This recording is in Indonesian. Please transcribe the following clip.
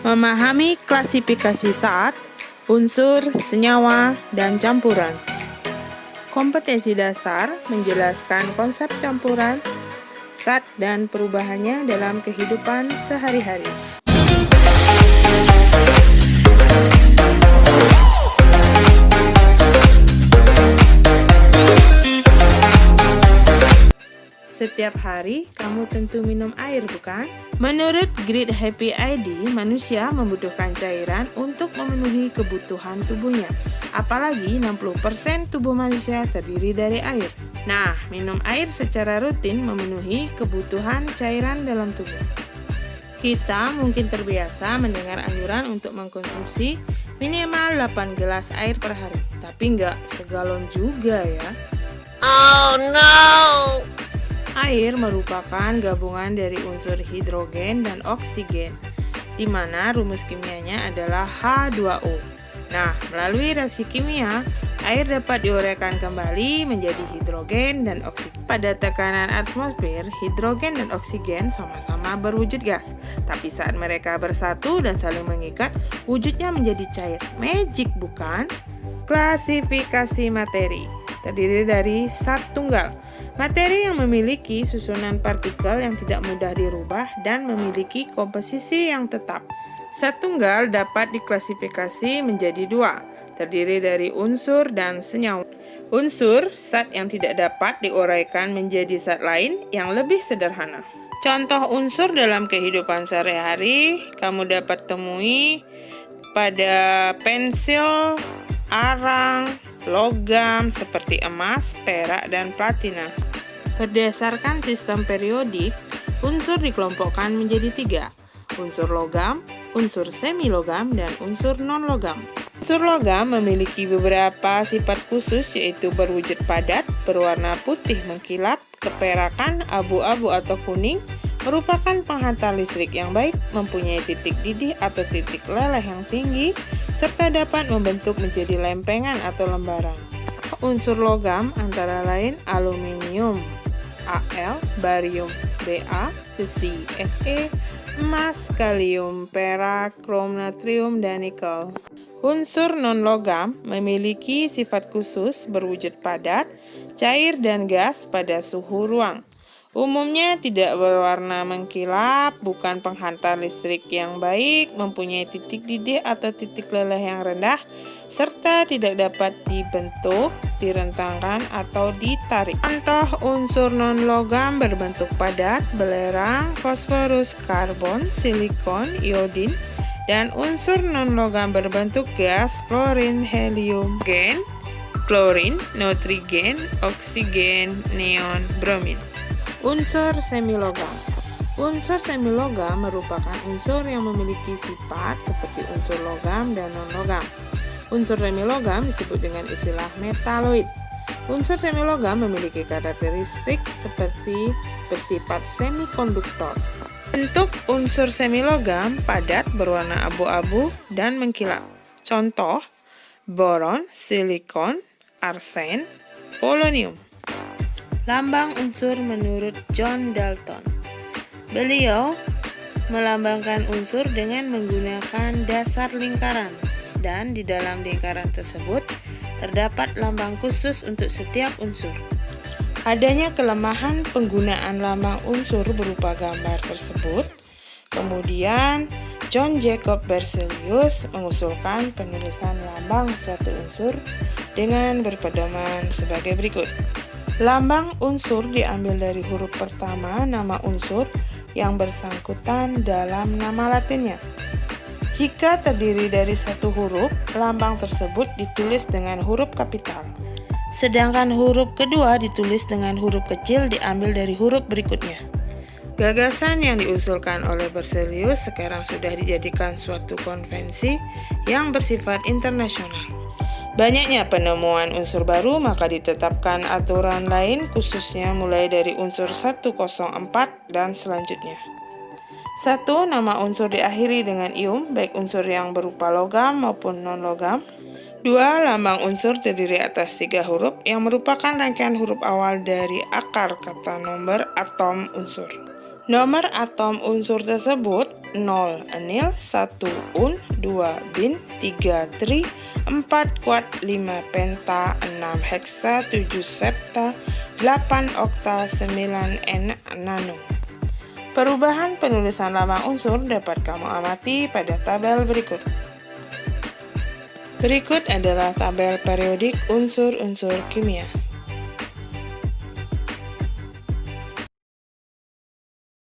Memahami klasifikasi zat, unsur, senyawa, dan campuran. Kompetensi dasar menjelaskan konsep campuran, zat, dan perubahannya dalam kehidupan sehari-hari. Setiap hari, kamu tentu minum air, bukan? Menurut Great Happy ID, manusia membutuhkan cairan untuk memenuhi kebutuhan tubuhnya. Apalagi 60% tubuh manusia terdiri dari air. Nah, minum air secara rutin memenuhi kebutuhan cairan dalam tubuh. Kita mungkin terbiasa mendengar anjuran untuk mengkonsumsi minimal 8 gelas air per hari. Tapi nggak segalon juga ya. Oh no! Air merupakan gabungan dari unsur hidrogen dan oksigen, di mana rumus kimianya adalah H2O. Nah, melalui reaksi kimia, air dapat diuraikan kembali menjadi hidrogen dan oksigen. Pada tekanan atmosfer, hidrogen dan oksigen sama-sama berwujud gas. Tapi saat mereka bersatu dan saling mengikat, wujudnya menjadi cair. Magic, bukan? Klasifikasi materi terdiri dari zat tunggal. Materi yang memiliki susunan partikel yang tidak mudah dirubah dan memiliki komposisi yang tetap. Zat tunggal dapat diklasifikasi menjadi dua, terdiri dari unsur dan senyawa. Unsur, zat yang tidak dapat diuraikan menjadi zat lain yang lebih sederhana. Contoh unsur dalam kehidupan sehari-hari kamu dapat temui pada pensil, arang, logam seperti emas, perak, dan platina. Berdasarkan sistem periodik, unsur dikelompokkan menjadi 3, unsur logam, unsur semi-logam, dan unsur non-logam. Unsur logam memiliki beberapa sifat khusus, yaitu berwujud padat, berwarna putih mengkilap, keperakan, abu-abu atau kuning, merupakan penghantar listrik yang baik, mempunyai titik didih atau titik leleh yang tinggi, serta dapat membentuk menjadi lempengan atau lembaran. Unsur logam antara lain aluminium, Al, barium, Ba, besi, Fe, emas, kalium, perak, krom, natrium, dan nikel. Unsur non-logam memiliki sifat khusus berwujud padat, cair, dan gas pada suhu ruang. Umumnya tidak berwarna mengkilap, bukan penghantar listrik yang baik, mempunyai titik didih atau titik leleh yang rendah, serta tidak dapat dibentuk, direntangkan, atau ditarik. Contoh unsur non-logam berbentuk padat, belerang, fosforus, karbon, silikon, iodin, dan unsur non-logam berbentuk gas, fluorin, helium, gen, klorin, nitrogen, oksigen, neon, bromin. Unsur semilogam. Unsur semilogam merupakan unsur yang memiliki sifat seperti unsur logam dan non-logam. Unsur semilogam disebut dengan istilah metaloid. Unsur semilogam memiliki karakteristik seperti bersifat semikonduktor. Bentuk unsur semilogam padat, berwarna abu-abu, dan mengkilap. Contoh, boron, silikon, arsen, polonium. Lambang unsur menurut John Dalton. Beliau melambangkan unsur dengan menggunakan dasar lingkaran, dan di dalam lingkaran tersebut terdapat lambang khusus untuk setiap unsur. Adanya kelemahan penggunaan lambang unsur berupa gambar tersebut. Kemudian John Jacob Berzelius mengusulkan penulisan lambang suatu unsur dengan berpedoman sebagai berikut. Lambang unsur diambil dari huruf pertama nama unsur yang bersangkutan dalam nama latinnya. Jika terdiri dari satu huruf, lambang tersebut ditulis dengan huruf kapital. Sedangkan huruf kedua ditulis dengan huruf kecil diambil dari huruf berikutnya. Gagasan yang diusulkan oleh Berzelius sekarang sudah dijadikan suatu konvensi yang bersifat internasional. Banyaknya penemuan unsur baru, maka ditetapkan aturan lain khususnya mulai dari unsur 104 dan selanjutnya. 1. Nama unsur diakhiri dengan ium, baik unsur yang berupa logam maupun non-logam. 2. Lambang unsur terdiri atas 3 huruf yang merupakan rangkaian huruf awal dari akar kata nomor atom unsur. Nomor atom unsur tersebut 0 enil, 1 un, 2 bin, 3 tri, 4 kuat, 5 penta, 6 heksa, 7 septa, 8 okta, 9 nano. Perubahan penulisan lambang unsur dapat kamu amati pada tabel berikut. Berikut adalah tabel periodik unsur-unsur kimia.